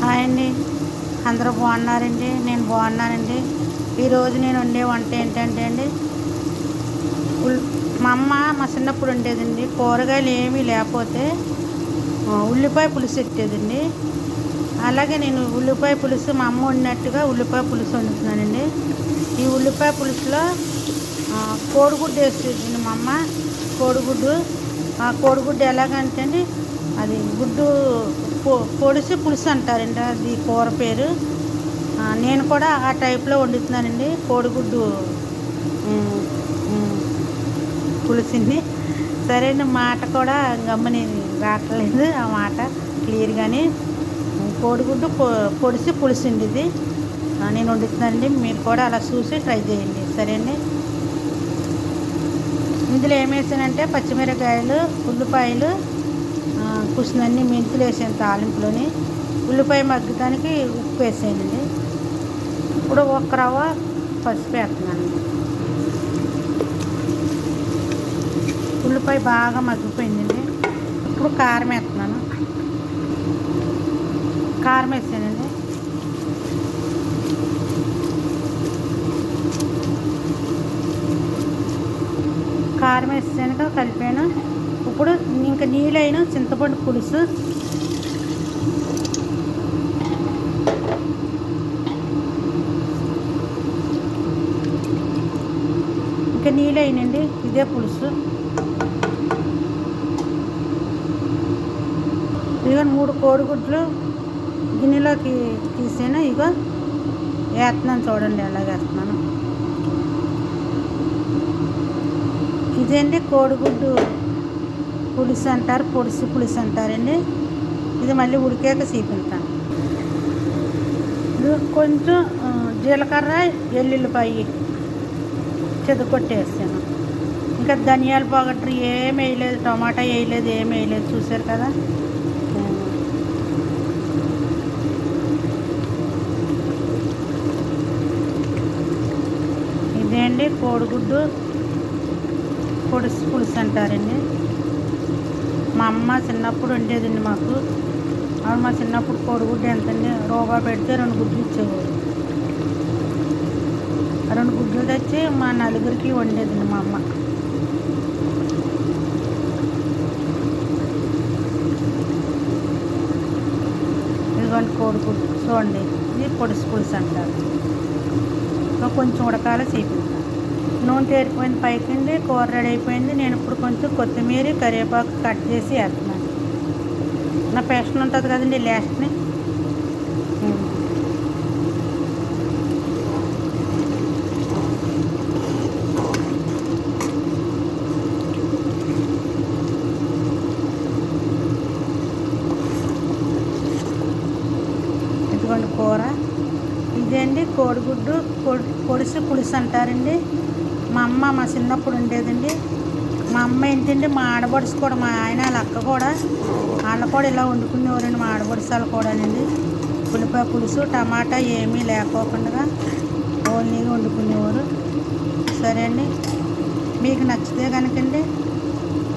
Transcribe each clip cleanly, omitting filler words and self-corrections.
Hi అండి. అందరూ బాగున్నారండి? నేను బాగున్నానండి. ఈరోజు నేను వండే వంట ఏంటంటే అండి, ఉల్ మా అమ్మ మా చిన్నప్పుడు వండేదండి. కూరగాయలు ఏమీ లేకపోతే ఉల్లిపాయ పులుసు పెట్టేదండి. అలాగే నేను ఉల్లిపాయ పులుసు మా అమ్మ వండినట్టుగా ఉల్లిపాయ పులుసు వండుతున్నానండి. ఈ ఉల్లిపాయ పులుసులో కోడిగుడ్డు వేసేదండి మా అమ్మ. కోడిగుడ్డు కోడిగుడ్డు ఎలాగంటే అండి, అది గుడ్డు పొడిసి పులుసు అంటారండి, అది కూర పేరు. నేను కూడా ఆ టైప్లో వండుతున్నానండి కోడిగుడ్డు పులుసుని. సరే మాట కూడా గమ్మని రావట్లేదు ఆ మాట క్లియర్గానే. కోడిగుడ్డు పొడిసి పులుసు అండి ఇది నేను వండుతున్నానండి. మీరు కూడా అలా చూసి ట్రై చేయండి. సరే అండి. ఇందులో ఏం వేసానంటే పచ్చిమిరకాయలు, ఉల్లిపాయలు, కుసినన్ని మెంతులు వేసాను తాలింపులోని. ఉల్లిపాయ మగ్గడానికి ఉప్పు వేసానండి. ఇప్పుడు ఒక్క రవ్వ పసుపు వేస్తున్నాను. ఉల్లిపాయ బాగా మగ్గిపోయిందండి. ఇప్పుడు కారం వేస్తున్నాను. కారం వేసానండి. కారం వేసాక కలిపాను. ఇప్పుడు ఇంకా నీళ్ళైన చింతపండు పులుసు, ఇంకా నీళ్ళైనండి. ఇదే పులుసు. ఇక 3 కోడిగుడ్లు గిన్నెలోకి తీసాను. ఇక వేస్తున్నాను, చూడండి ఎలా వేస్తున్నాను. ఇదండి కోడిగుడ్డు పులుసు అంటారు, పొడిసి పులుసు అంటారండి. ఇది మళ్ళీ ఉడికాక చూపిస్తాను. కొంచెం జీలకర్ర, ఎల్లుల్లిపాయ చెదకొట్టేసాను. ఇంకా ధనియాల పౌడర్ ఏమి వేయలేదు, టమాటా వేయలేదు, ఏమి వేయలేదు. చూసారు కదా. ఇదే అండి కోడిగుడ్డు పొడిసి పులుసు అంటారండి. మా అమ్మ చిన్నప్పుడు వండేదండి మాకు. అప్పుడు మా చిన్నప్పుడు కోడిగుడ్డు ఎంతండి, రూపాయి పెడితే 2 గుడ్లు ఇచ్చేవారు. 2 గుడ్లు తెచ్చి మా నలుగురికి వండేదండి మా అమ్మ. ఇదిగోండి కోడిగుడ్డు చూడండి, ఇది పొడిసి పులుసు అంటారు. కొంచెం ఉడకాల చేపిస్తాను. నూనె తేరిపోయింది పైకిండి, కూర రెడీ అయిపోయింది. నేను ఇప్పుడు కొంచెం కొత్తిమీర, కరివేపాకు కట్ చేసి వేస్తున్నాను. నా పేషన్ ఉంటుంది కదండి లాస్ట్ని. ఇదిగోండి కూర. ఇదేండి కోడిగుడ్డు పొడిసి పులుసు అంటారండి. మా అమ్మ మా చిన్నప్పుడు ఉండేదండి. మా అమ్మ ఏంటంటే మా ఆడబడుసు కూడా, మా ఆయన వాళ్ళ అక్క కూడా, వాళ్ళు కూడా ఇలా వండుకునేవారండి. మా ఆడబడుసాలు కూడానండి ఉల్లిపాయ పులుసు టమాటా ఏమీ లేకోకుండా ఓన్లీగా వండుకునేవారు. సరే అండి, మీకు నచ్చితే కనుకండి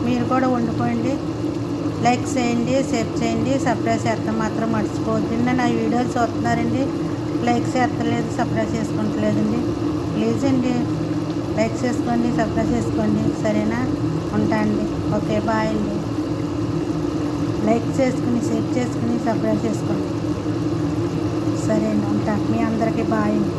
మీరు కూడా వండుకోండి. లైక్ చేయండి, షేర్ చేయండి, సబ్స్క్రైబ్ చేస్తాం మాత్రం మర్చిపోవద్దండి. నా వీడియోలు చూస్తున్నారండి, లైక్ చేస్తలేదు, సబ్స్క్రైబ్ చేసుకుంటలేదండి. ప్లీజ్ అండి లైక్ చేసుకోండి, సబ్స్క్రైబ్ చేసుకోండి. సరేనా? ఉంటా అండి. ఓకే, బాయ్ అండి. లైక్ చేసుకుని, షేర్ చేసుకుని, సబ్స్క్రైబ్ చేసుకోండి. సరే అండి, ఉంటా. మీ అందరికీ బాయ్ అండి.